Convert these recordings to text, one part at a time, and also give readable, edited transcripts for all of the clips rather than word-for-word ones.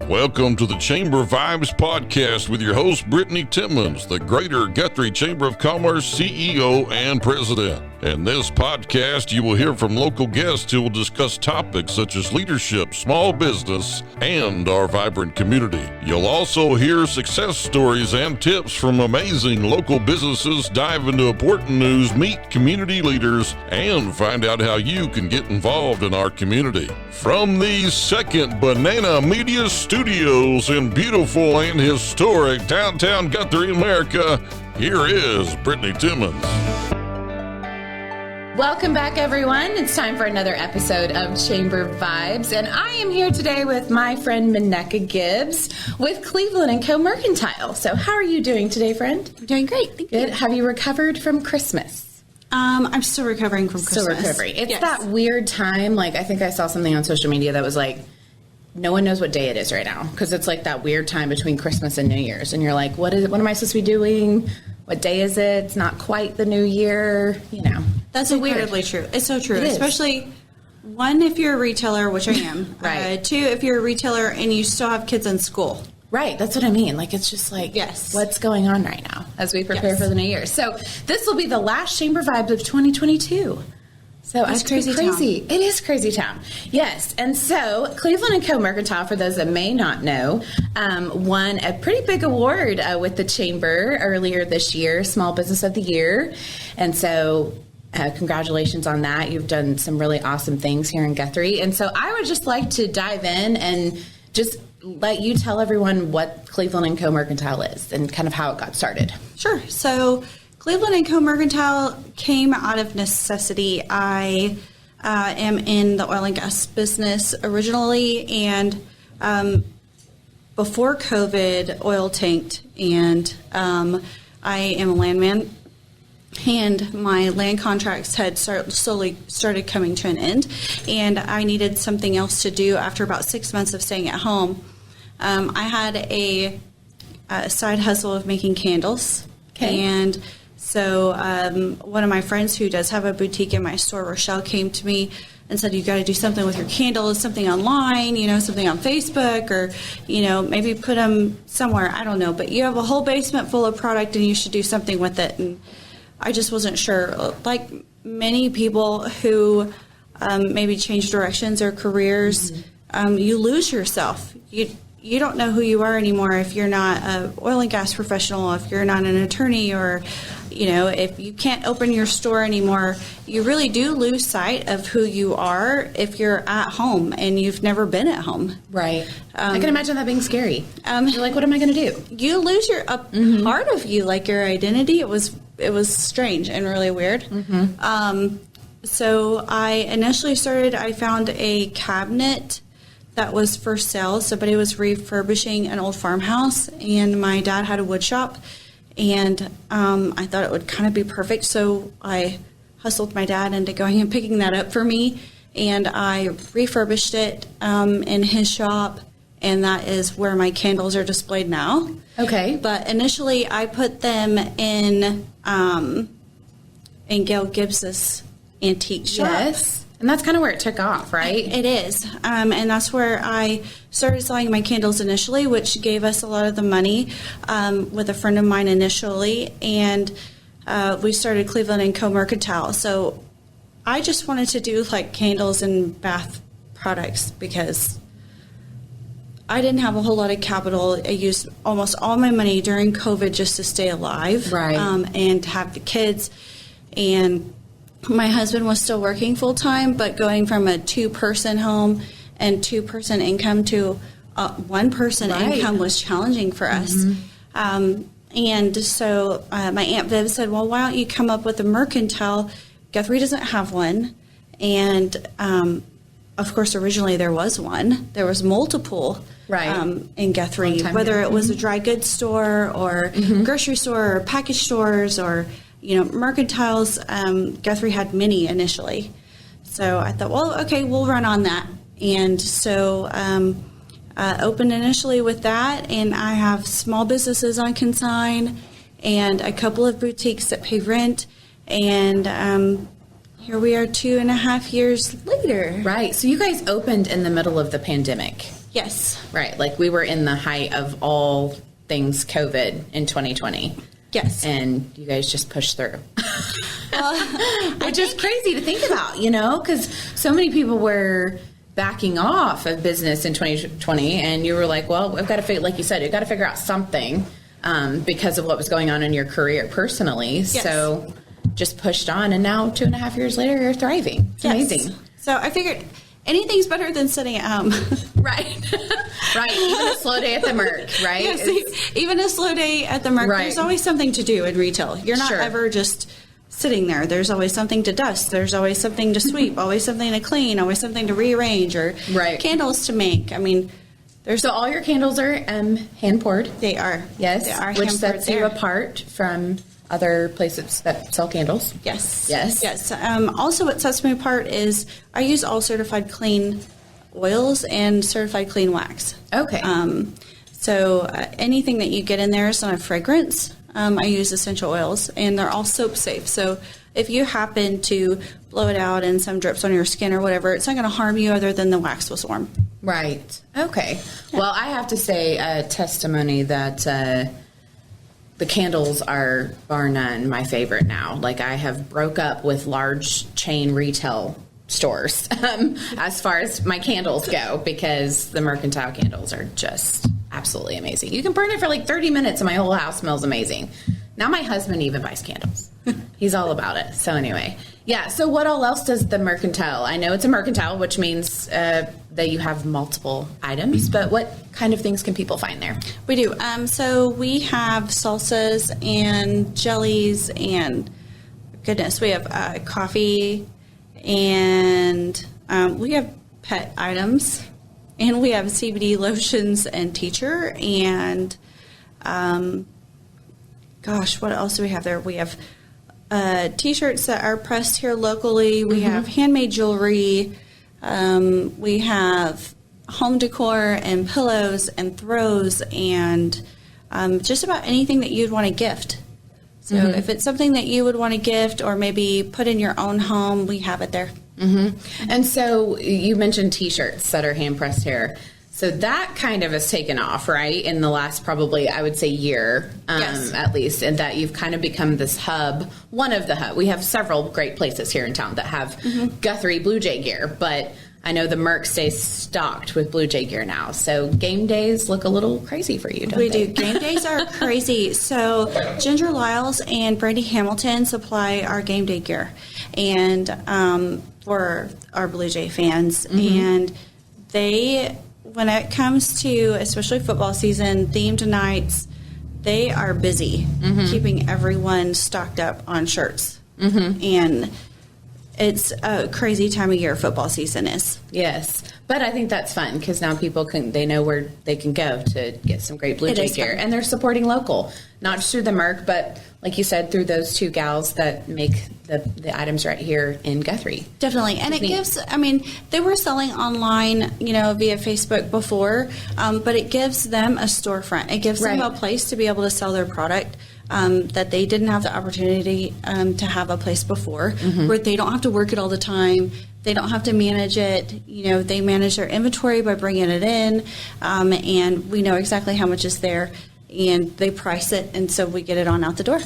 Welcome to the Chamber Vibes podcast with your host, Brittany Timmons, the Greater Guthrie Chamber of Commerce CEO and President. In this podcast, you will hear from local guests who will discuss topics such as leadership, small business, and our vibrant community. You'll also hear success stories and tips from amazing local businesses, dive into important news, meet community leaders, and find out how you can get involved in our community. From the Second Banana Media Studios in beautiful and historic downtown Guthrie, America, here is Brittany Timmons. Welcome back, everyone. It's time for another episode of Chamber Vibes, and I am here today with my friend Menecca Gibbs with Cleveland & Co. Mercantile. So how are you doing today, friend? I'm doing great. Thank you. Have you recovered from Christmas? I'm still recovering from Christmas. Still recovering. It's that weird time. Like, I think I saw something on social media that was like, no one knows what day it is right now, because it's like that weird time between Christmas and New Year's, and you're like, what am I supposed to be doing? What day is it? It's not quite the new year, you know. That's incredibly true. It's so true. Especially, one, if you're a retailer, which I am. Right. Two, if you're a retailer and you still have kids in school. Right. That's what I mean. Like, it's just like, what's going on right now as we prepare for the new year? So this will be the last Chamber Vibes of 2022. So it's crazy. It is crazy town. Yes. And so Cleveland & Co. Mercantile, for those that may not know, won a pretty big award with the Chamber earlier this year, Small Business of the Year. And so congratulations on that. You've done some really awesome things here in Guthrie. And so I would just like to dive in and just let you tell everyone what Cleveland & Co. Mercantile is and kind of how it got started. Sure. So Cleveland & Co. Mercantile came out of necessity. I am in the oil and gas business originally, and before COVID, oil tanked, and I am a landman, and my land contracts had slowly started coming to an end, and I needed something else to do after about 6 months of staying at home. I had a side hustle of making candles, and so one of my friends who does have a boutique in my store, Rochelle, came to me and said, you got to do something with your candles, something online, something on Facebook, or, maybe put them somewhere. I don't know. But you have a whole basement full of product and you should do something with it. And I just wasn't sure. Like many people who maybe change directions or careers, you lose yourself. You don't know who you are anymore if you're not an oil and gas professional, if you're not an attorney, or, if you can't open your store anymore. You really do lose sight of who you are if you're at home and you've never been at home. Right. I can imagine that being scary. You're like, what am I going to do? You lose your part of you, like your identity. It was strange and really weird. So I initially I found a cabinet that was for sale. Somebody was refurbishing an old farmhouse, and my dad had a wood shop, and I thought it would kind of be perfect. So I hustled my dad into going and picking that up for me, and I refurbished it in his shop, and that is where my candles are displayed now. Okay. But initially I put them in Gail Gibbs's antique shop. Yes. And that's kind of where it took off, right? It is. And that's where I started selling my candles initially, which gave us a lot of the money with a friend of mine initially. And we started Cleveland & Co. Mercantile. So I just wanted to do like candles and bath products because I didn't have a whole lot of capital. I used almost all my money during COVID just to stay alive, right? And have the kids. And my husband was still working full time, but going from a 2-person home and 2-person income to 1-person income was challenging for us. And so my Aunt Viv said, well, why don't you come up with a mercantile? Guthrie doesn't have one. And of course, originally there was one. There was multiple in Guthrie, whether it was a dry goods store or grocery store or package stores or mercantiles. Guthrie had many initially. So I thought, well, okay, we'll run on that. And so opened initially with that, and I have small businesses on consign and a couple of boutiques that pay rent, and here we are 2.5 years later. Right. So you guys opened in the middle of the pandemic. Yes. Right. Like we were in the height of all things COVID in 2020. Yes. And you guys just pushed through. Which is crazy to think about, you know, because so many people were backing off of business in 2020, and you were like, well, I've got to like you said, you've got to figure out something because of what was going on in your career personally. Yes. So just pushed on, and now 2.5 years later, you're thriving. It's amazing. So I figured anything's better than sitting at home. Right. Right. Even a slow day at the Merc, right? Yes, even a slow day at the Merc. Right. There's always something to do in retail. You're not ever just sitting there. There's always something to dust. There's always something to sweep, always something to clean, always something to rearrange, or candles to make. I mean, so all your candles are hand poured. They are. Yes. They are which hand sets poured you apart from other places that sell candles. Yes. Yes. Yes. Also, what sets me apart is I use all certified clean oils and certified clean wax. Okay. So anything that you get in there is not a fragrance. I use essential oils, and they're all soap safe. So if you happen to blow it out and some drips on your skin or whatever, it's not going to harm you other than the wax was warm. Right. Okay. Yeah. Well, I have to say a testimony that the candles are, bar none, my favorite now. Like, I have broke up with large chain retail stores as far as my candles go, because the mercantile candles are just absolutely amazing. You can burn it for like 30 minutes and my whole house smells amazing. Now my husband even buys candles. He's all about it. So anyway, yeah. So what all else does the mercantile? I know it's a mercantile, which means that you have multiple items, but what kind of things can people find there? We do. So we have salsas and jellies and, goodness, we have coffee, and we have pet items, and we have CBD lotions and teacher, and gosh, what else do we have there? We have T-shirts that are pressed here locally. We have handmade jewelry. We have home decor and pillows and throws and just about anything that you'd want to gift. So if it's something that you would want to gift or maybe put in your own home, we have it there. And so you mentioned T-shirts that are hand-pressed here. So that kind of has taken off, right, in the last probably, I would say, year, at least, and that you've kind of become this hub, one of the hub. We have several great places here in town that have Guthrie Blue Jay gear, but I know the Merc stays stocked with Blue Jay gear now. So game days look a little crazy for you, don't they? We do. Game days are crazy. So Ginger Lyles and Brandy Hamilton supply our game day gear, and for our Blue Jay fans. And they, when it comes to especially football season, themed nights, they are busy keeping everyone stocked up on shirts. And it's a crazy time of year football season is. Yes. But I think that's fun because now people they know where they can go to get some great Blue Jay gear. And they're supporting local, not just through the Merc, but like you said, through those two gals that make the items right here in Guthrie. Definitely. And it gives, I mean, they were selling online, via Facebook before, but it gives them a storefront. It gives them a place to be able to sell their product. That they didn't have the opportunity to have a place before, where they don't have to work it all the time. They don't have to manage it. They manage their inventory by bringing it in, and we know exactly how much is there, and they price it, and so we get it on out the door.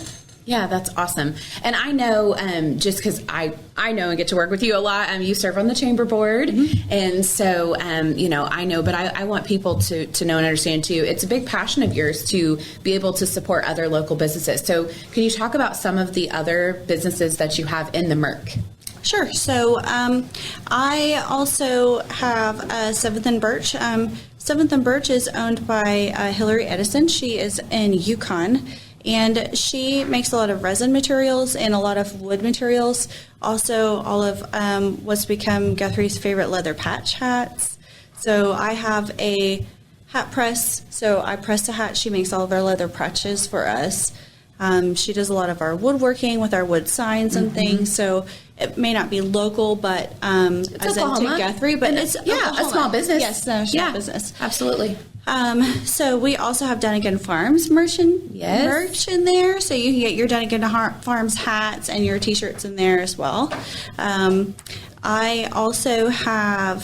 Yeah, that's awesome. And I know, just because I know and get to work with you a lot, you serve on the chamber board. And so, I know, but I want people to know and understand too, it's a big passion of yours to be able to support other local businesses. So can you talk about some of the other businesses that you have in the Merc? Sure. So I also have 7th and Birch. 7th and Birch is owned by Hillary Edison. She is in Yukon. And she makes a lot of resin materials and a lot of wood materials. Also, all of what's become Guthrie's favorite leather patch hats. So I have a hat press. So I press a hat. She makes all of our leather patches for us. She does a lot of our woodworking with our wood signs and things. So it may not be local, but it's as into Guthrie, but it's a small business. Yes, no, small business. Absolutely. So we also have Dunnigan Farms merch in there, so you can get your Dunnigan Farms hats and your T-shirts in there as well. I also have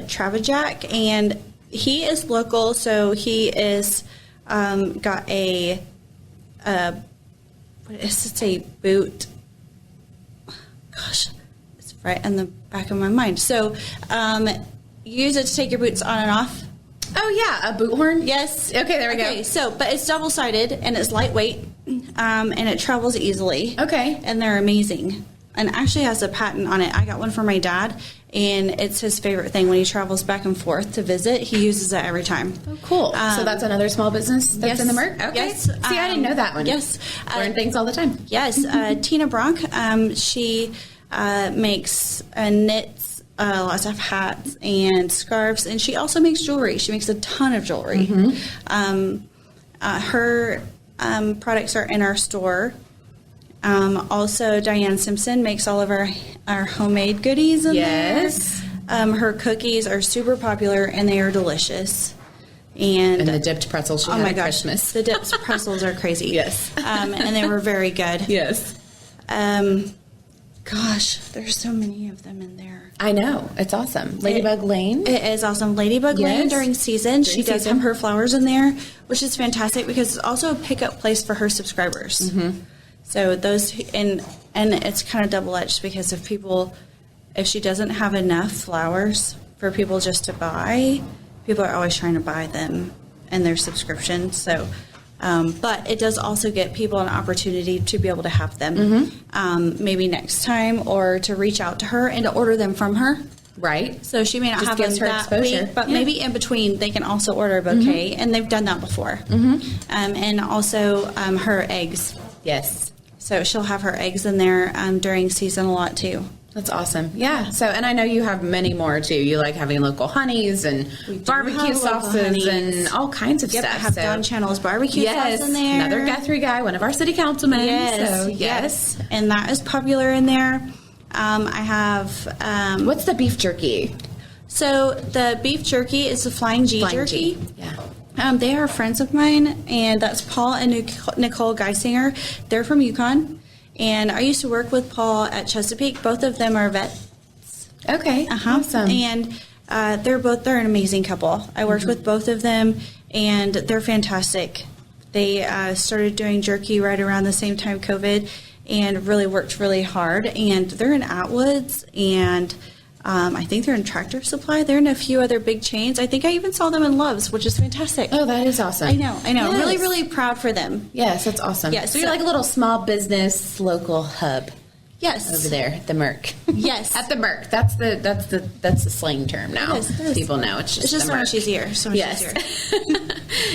Travajack, and He is local, so he is got a what is it? A boot. Gosh, it's right in the back of my mind. So you use it to take your boots on and off. Oh, yeah, a boot horn? Yes. Okay, there we go. So, but it's double-sided, and it's lightweight, and it travels easily. Okay. And they're amazing. And actually has a patent on it. I got one for my dad, and it's his favorite thing when he travels back and forth to visit. He uses it every time. Oh, cool. So that's another small business that's yes. in the Merc? Okay. Yes. See, I didn't know that one. Yes. Learn things all the time. Yes. Tina Bronk, she makes knits, lots of hats and scarves, and she also makes jewelry. She makes a ton of jewelry. Her products are in our store. Also, Diane Simpson makes all of our homemade goodies in there. Her cookies are super popular, and they are delicious. And the dipped pretzels she had at Christmas. The dipped pretzels are crazy. Yes. And they were very good. Yes. Gosh, there's so many of them in there. I know. It's awesome. Ladybug Lane. It is awesome. Ladybug Lane during season. She does have her flowers in there, which is fantastic because it's also a pickup place for her subscribers. So those, and it's kind of double-edged because if she doesn't have enough flowers for people just to buy, people are always trying to buy them in their subscription. So, but it does also get people an opportunity to be able to have them maybe next time, or to reach out to her and to order them from her. Right. So she may not Just have them gives her that exposure. week, but maybe in between they can also order a bouquet, and they've done that before. And also her eggs. Yes. So she'll have her eggs in there during season a lot too. That's awesome. Yeah. So, and I know you have many more too. You like having local honeys and barbecue sauces and all kinds of stuff. I have Don Channel's barbecue sauce in there. Another Guthrie guy, one of our city councilmen. Yes. So, yes. And that is popular in there. I have. What's the beef jerky? So the beef jerky is the Flying G jerky. Yeah. They are friends of mine, and that's Paul and Nicole Geisinger. They're from Yukon. And I used to work with Paul at Chesapeake. Both of them are vets. Okay, awesome. And they're an amazing couple. I worked with both of them, and they're fantastic. They started doing jerky right around the same time COVID, and really worked really hard. And they're in Atwoods, and I think they're in Tractor Supply. They're in a few other big chains. I think I even saw them in Love's, which is fantastic. Oh, that is awesome. I know. Yes. Really, really proud for them. Yes, that's awesome. Yes, so you're like a little small business local hub. Yes. Over there, the Merc. Yes. At the Merc. That's the slang term now. It is. People know it's just so much easier. So much easier.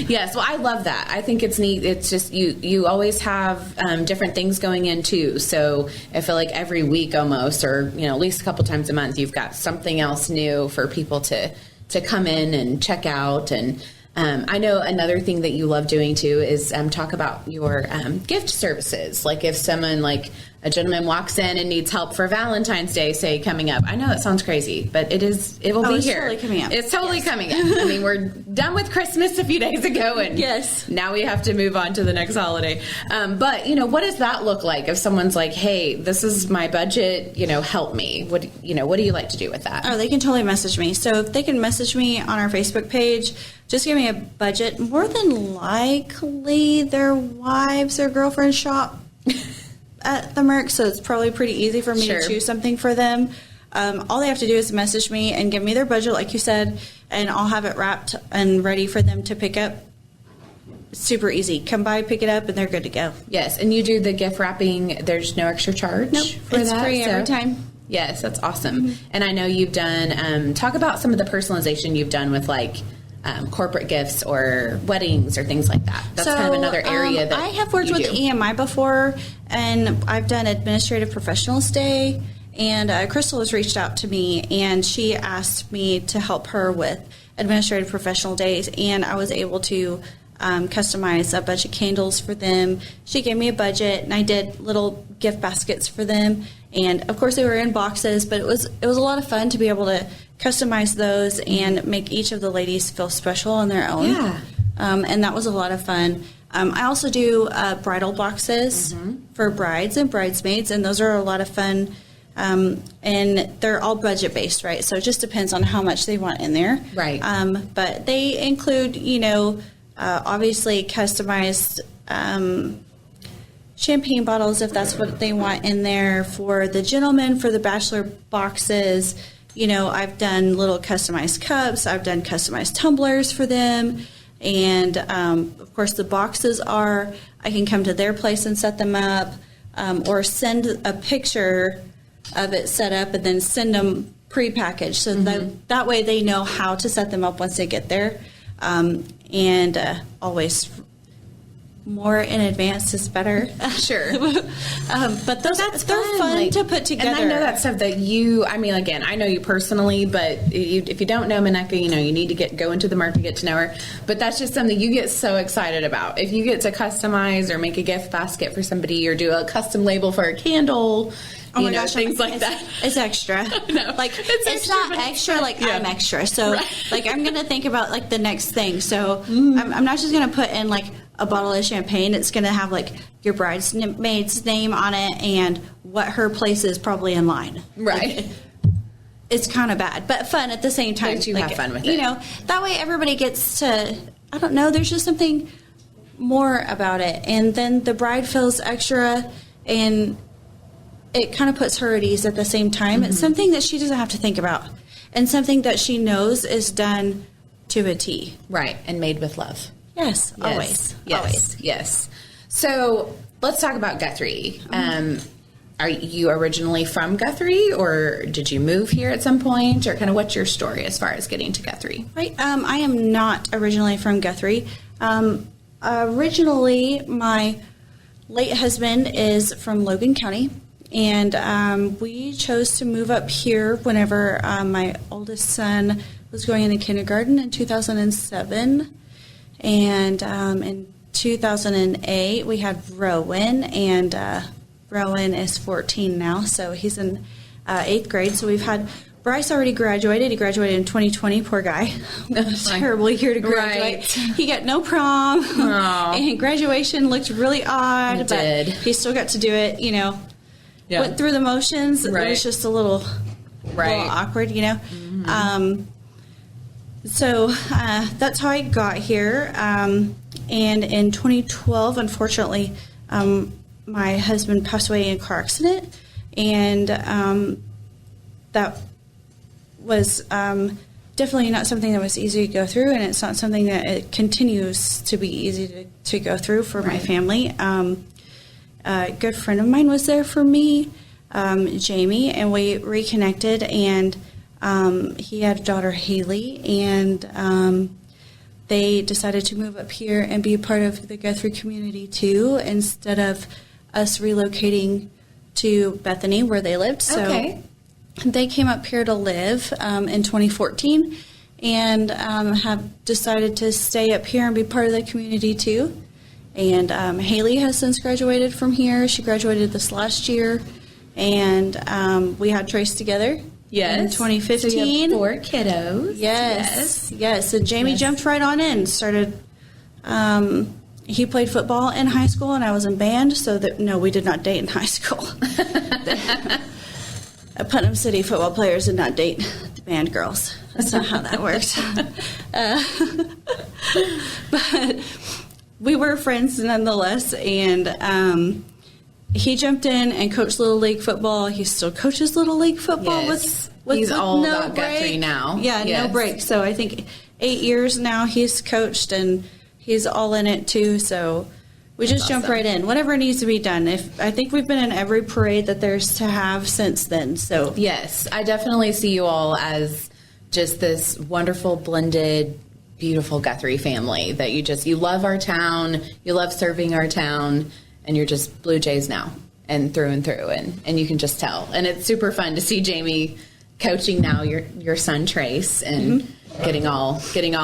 Yes. Well, I love that. I think it's neat. It's just you always have different things going in too. So I feel like every week almost, or at least a couple times a month, you've got something else new for people to come in and check out. And I know another thing that you love doing too is talk about your gift services. Like if someone like a gentleman walks in and needs help for Valentine's Day, say, coming up. I know it sounds crazy, but it will be here. Totally coming up. It's totally coming up. I mean, we're done with Christmas a few days ago, and now we have to move on to the next holiday. But what does that look like if someone's like, hey, this is my budget, help me? What do you like to do with that? Oh, they can totally message me. So if they can message me on our Facebook page, just give me a budget. More than likely, their wives or girlfriends shop at the Merc, so it's probably pretty easy for me to choose something for them. All they have to do is message me and give me their budget, like you said, and I'll have it wrapped and ready for them to pick up. Super easy. Come by, pick it up, and they're good to go. Yes, and you do the gift wrapping. There's no extra charge for it's that? free every time. Yes, that's awesome. And I know you've done, talk about some of the personalization you've done with like corporate gifts or weddings or things like that. That's kind of another area that I have worked with EMI before, and I've done Administrative Professionals Day, and Crystal has reached out to me, and she asked me to help her with Administrative Professional Days, and I was able to customize a bunch of candles for them. She gave me a budget, and I did little gift baskets for them, and of course they were in boxes, but it was a lot of fun to be able to customize those and make each of the ladies feel special on their own. Yeah. And that was a lot of fun. I also do bridal boxes for brides and bridesmaids, and those are a lot of fun And they're all budget based, right? So it just depends on how much they want in there. Right. But they include, obviously customized champagne bottles if that's what they want in there. For the gentlemen, for the bachelor boxes, I've done little customized cups. I've done customized tumblers for them. And, of course, the boxes I can come to their place and set them up, or send a picture of it set up and then send them prepackaged. So that way they know how to set them up once they get there. And always more in advance is better. Sure. But they're fun to put together. And I know that's stuff that again, I know you personally, but if you don't know Menecca, you need to go into the market, get to know her. But that's just something you get so excited about. If you get to customize or make a gift basket for somebody or do a custom label for a candle, oh my gosh, things like that. It's extra. No, it's not extra. I'm extra. So I'm going to think about the next thing. So I'm not just going to put in a bottle of champagne. It's going to have your bridesmaid's name on it and what her place is probably in line. Right. It's kind of bad, but fun at the same time. But you have fun with it. That way everybody gets to, I don't know, there's just something more about it. And then the bride feels extra, and it kind of puts her at ease at the same time. It's something that she doesn't have to think about, and something that she knows is done to a T. Right, and made with love. Yes, always. Yes, always. Yes. So let's talk about Guthrie. Are you originally from Guthrie, or did you move here at some point, or kind of what's your story as far as getting to Guthrie? Right. I am not originally from Guthrie. Originally, my late husband is from Logan County, and we chose to move up here whenever my oldest son was going into kindergarten in 2007. And in 2008, we had Rowan, and Rowan is 14 now, so he's in 8th grade. So we've had Bryce already graduated. He graduated in 2020, poor guy. Terrible year to graduate. Right. He got no prom, and graduation looked really odd, but he still got to do it, Went through the motions. Right. It was just a little awkward, So that's how I got here. And in 2012, unfortunately, my husband passed away in a car accident. And that was definitely not something that was easy to go through. And it's not something that it continues to be easy to go through for my family. A good friend of mine was there for me, Jamie, and we reconnected. And he had a daughter, Haley, and they decided to move up here and be a part of the Guthrie community too, instead of us relocating to Bethany where they lived. So they came up here to live in 2014, and have decided to stay up here and be part of the community too. And Haley has since graduated from here. She graduated this last year, and we had Trace together. Yes. In 2015. So you have 4 kiddos. Yes. So Jamie jumped right on in. Started. He played football in high school, and I was in band. So no, we did not date in high school. Putnam City football players did not date the band girls. That's not how that worked. But we were friends nonetheless, and he jumped in and coached Little League football. He still coaches Little League football with he's all no about break. Guthrie now. Yeah, no break. So I think 8 years now he's coached, and he's all in it too. So we just jump right in. Whatever needs to be done. I think we've been in every parade that there's to have since then. So yes, I definitely see you all as just this wonderful blended, beautiful Guthrie family that you love our town, you love serving our town. And you're just Blue Jays now and through, and you can just tell. And it's super fun to see Jamie coaching now your son Trace, and getting all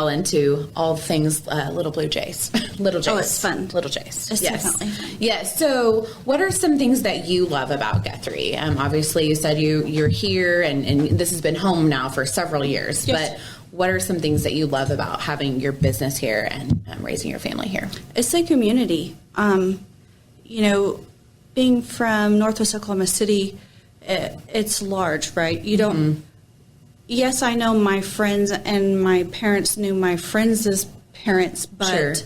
into all things Little Blue Jays. Little Jays. Oh, it's fun. Little Jays. It's definitely fun. Yes. So what are some things that you love about Guthrie? Obviously you said you're here, and this has been home now for several years. Yes. But what are some things that you love about having your business here and raising your family here? It's the community. Being from Northwest Oklahoma City it's large, right? You don't, yes, I know my friends and my parents knew my friends' parents, but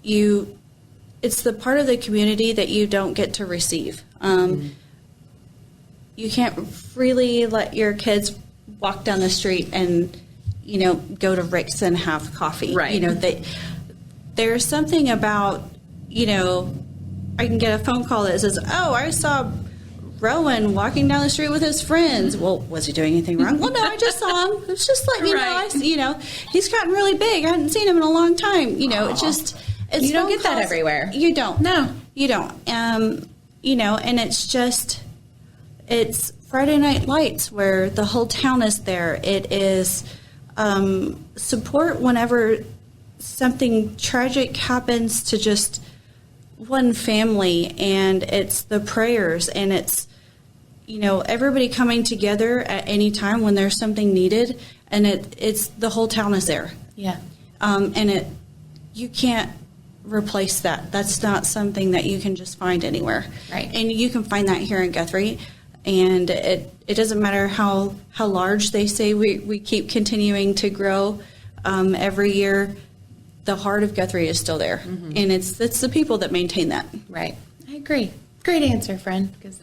it's the part of the community that you don't get to receive. You can't freely let your kids walk down the street and, go to Rick's and have coffee. Right. There's something about, I can get a phone call that says, oh, I saw Rowan walking down the street with his friends. Well, was he doing anything wrong? Well, no, I just saw him. It's just letting you know. He's gotten really big. I hadn't seen him in a long time. It's you don't get that everywhere. You don't. No, you don't. And it's Friday Night Lights where the whole town is there. It is support whenever something tragic happens to just one family, and it's the prayers, and it's everybody coming together at any time when there's something needed, and it's the whole town is there. Yeah. And you can't replace that. That's not something that you can just find anywhere. Right. And you can find that here in Guthrie, and it doesn't matter how large they say we keep continuing to grow every year. The heart of Guthrie is still there, and it's the people that maintain that. Right. I agree. Great answer, friend, because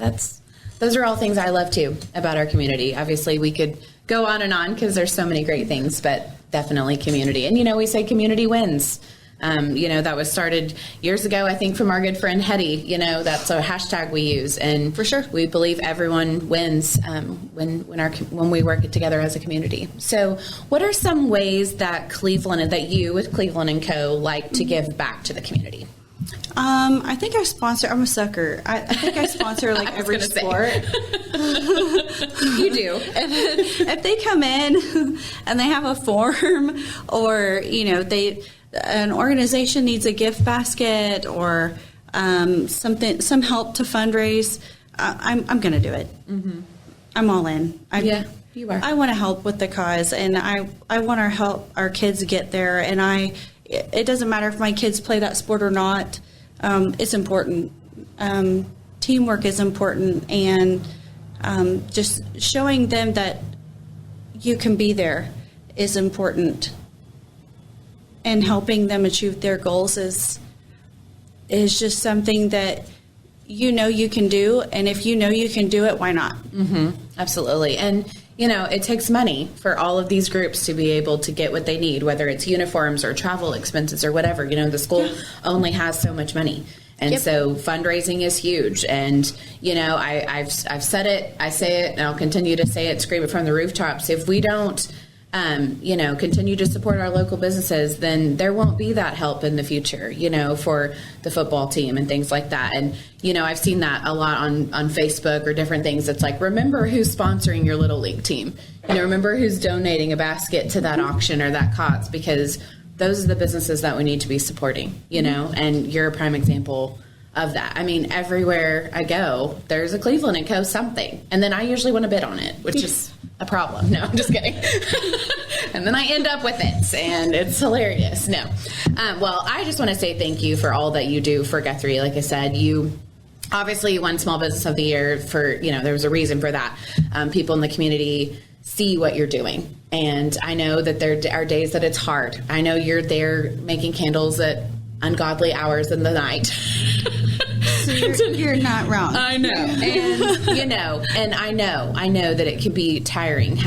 those are all things I love too about our community. Obviously, we could go on and on because there's so many great things, but definitely community. And we say community wins. That was started years ago, I think, from our good friend Hetty. That's a hashtag we use, and for sure, we believe everyone wins when we work together as a community. So, what are some ways that you with Cleveland and Co. like to give back to the community? I think I sponsor. I'm a sucker. I think I sponsor like every sport. You do. If they come in and they have a form, or an organization needs a gift basket or some help to fundraise, I'm going to do it. Mm-hmm. I'm all in. You are. I want to help with the cause, and I want to help our kids get there. And it doesn't matter if my kids play that sport or not. It's important. Teamwork is important, and just showing them that you can be there is important. And helping them achieve their goals is just something that you can do. And if you can do it, why not? Mm-hmm. Absolutely. And, it takes money for all of these groups to be able to get what they need, whether it's uniforms or travel expenses or whatever. The school only has so much money. And so fundraising is huge. And, I've said it, I say it, and I'll continue to say it, scream it from the rooftops. If we don't continue to support our local businesses, then there won't be that help in the future, for the football team and things like that. And, I've seen that a lot on Facebook or different things. It's like, remember who's sponsoring your little league team, remember who's donating a basket to that auction or that cause, because those are the businesses that we need to be supporting, and you're a prime example of that. I mean, everywhere I go, there's a Cleveland & Co. something. And then I usually want to bid on it, which is a problem. No, I'm just kidding. And then I end up with it, and it's hilarious. No. Well, I just want to say thank you for all that you do for Guthrie. Like I said, you obviously won Small Business of the Year for, there was a reason for that. People in the community see what you're doing. And I know that there are days that it's hard. I know you're there making candles at ungodly hours in the night. So you're not wrong. I know. And, and I know that it can be tiring,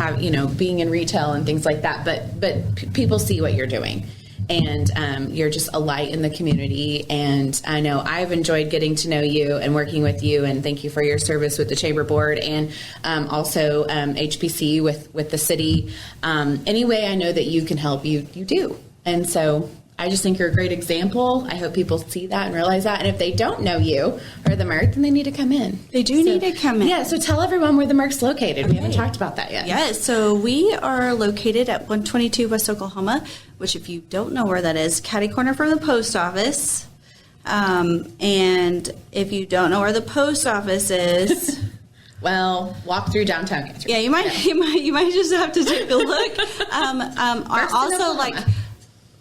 being in retail and things like that, but people see what you're doing. And you're just a light in the community. And I know I've enjoyed getting to know you and working with you. And thank you for your service with the Chamber Board and also HPC with the city. Any way I know that you can help, you do. And so I just think you're a great example. I hope people see that and realize that. And if they don't know you or the Merc, then they need to come in. They do need to come in. Yeah, so tell everyone where the Merc's located. Okay. We haven't talked about that yet. Yeah, so we are located at 122 West Oklahoma, which if you don't know where that is, catty corner from the post office. And if you don't know where the post office is... Well, walk through downtown Guthrie. Yeah, you might just have to take a look. Also,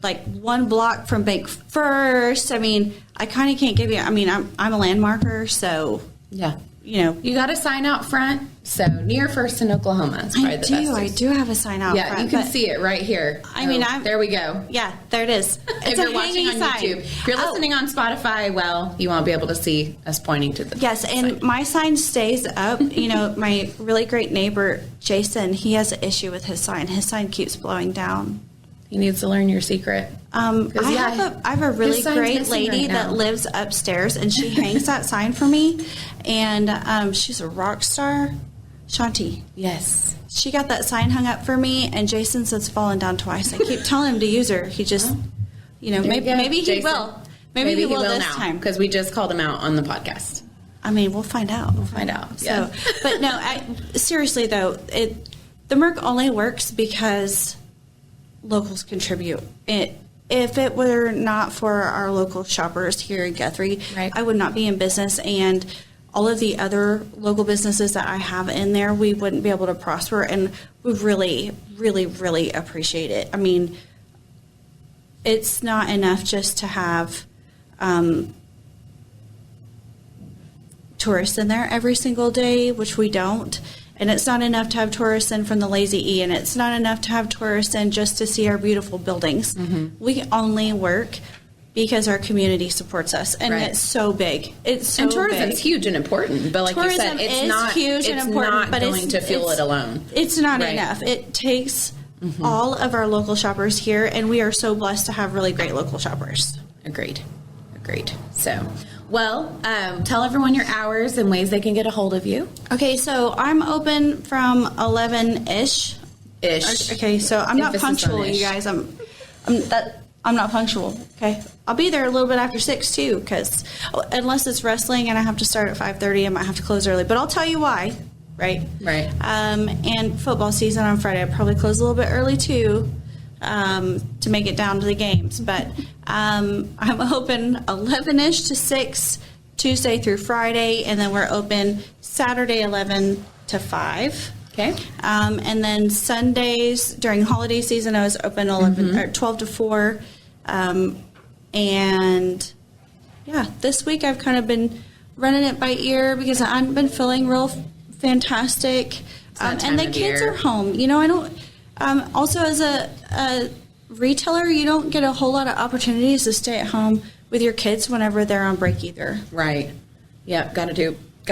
like one block from Bank First. I mean, I kind of can't give you. I mean, I'm a landmarker, so yeah. You got a sign out front. So near First in Oklahoma. Is probably the best. I do have a sign out front. Yeah, you can see it right here. There we go. Yeah, there it is. If you're watching on YouTube. If you're listening on Spotify, well, you won't be able to see us pointing to the and my sign stays up. My really great neighbor, Jason, he has an issue with his sign. His sign keeps blowing down. He needs to learn your secret. I have a really great lady that lives upstairs, and she hangs that sign for me. And she's a rock star, Shanti. Yes, she got that sign hung up for me, and Jason says fallen down twice. I keep telling him to use her. He just, maybe he will. Maybe he will this time because we just called him out on the podcast. We'll find out. Yeah. So, but no, seriously though, the Merc only works because locals contribute. If it were not for our local shoppers here in Guthrie, I would not be in business, and all of the other local businesses that I have in there, we wouldn't be able to prosper, and we really, really, really appreciate it. It's not enough just to have tourists in there every single day, which we don't. And it's not enough to have tourists in from the Lazy E, and it's not enough to have tourists in just to see our beautiful buildings. Mm-hmm. We only work because our community supports us, and it's so big. And tourism's huge and important, but like tourism you said, it's huge and important, but going to fuel it alone. It's not enough. It takes all of our local shoppers here, and we are so blessed to have really great local shoppers. Agreed. So, tell everyone your hours and ways they can get a hold of you. Okay, so I'm open from 11-ish. Okay, so I'm not punctual, you guys. I'm not punctual. Okay, I'll be there a little bit after 6 too, because unless it's wrestling and I have to start at 5:30, I might have to close early. But I'll tell you why. Right. And football season on Friday, I'll probably close a little bit early too. To make it down to the games, but I'm open 11-ish to 6 Tuesday through Friday, and then we're open Saturday 11 to 5. Okay. And then Sundays during holiday season, I was open 12 to 4. And this week I've kind of been running it by ear because I've been feeling real fantastic. And the kids are home. I don't. Also, as a retailer, you don't get a whole lot of opportunities to stay at home with your kids whenever they're on break either. Right. Yep. Got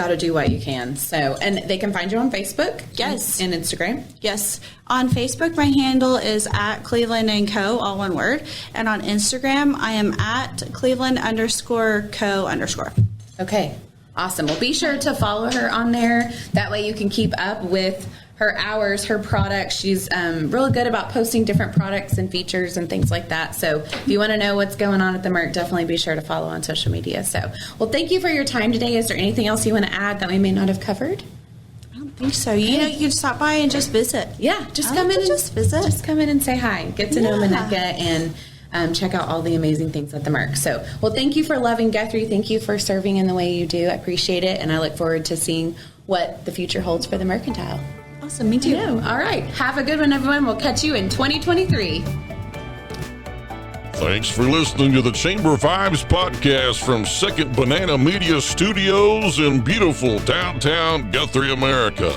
to do what you can. So, and they can find you on Facebook. Yes. And Instagram. Yes. On Facebook, my handle is at Cleveland & Co., all one word. And on Instagram, I am at Cleveland_Co_. Okay. Awesome. Well, be sure to follow her on there. That way you can keep up with her hours, her products. She's really good about posting different products and features and things like that. So if you want to know what's going on at the Merc, definitely be sure to follow on social media. So, well, thank you for your time today. Is there anything else you want to add that we may not have covered? I don't think so. You can stop by and just visit. Yeah, just come in and just visit. Just come in and say hi. Get to know Menecca and check out all the amazing things at the Merc. So, well, thank you for loving Guthrie. Thank you for serving in the way you do. I appreciate it, and I look forward to seeing what the future holds for the Mercantile. Awesome. Me too. All right. Have a good one, everyone. We'll catch you in 2023. Thanks for listening to the Chamber Vibes podcast from Second Banana Media Studios in beautiful downtown Guthrie, America.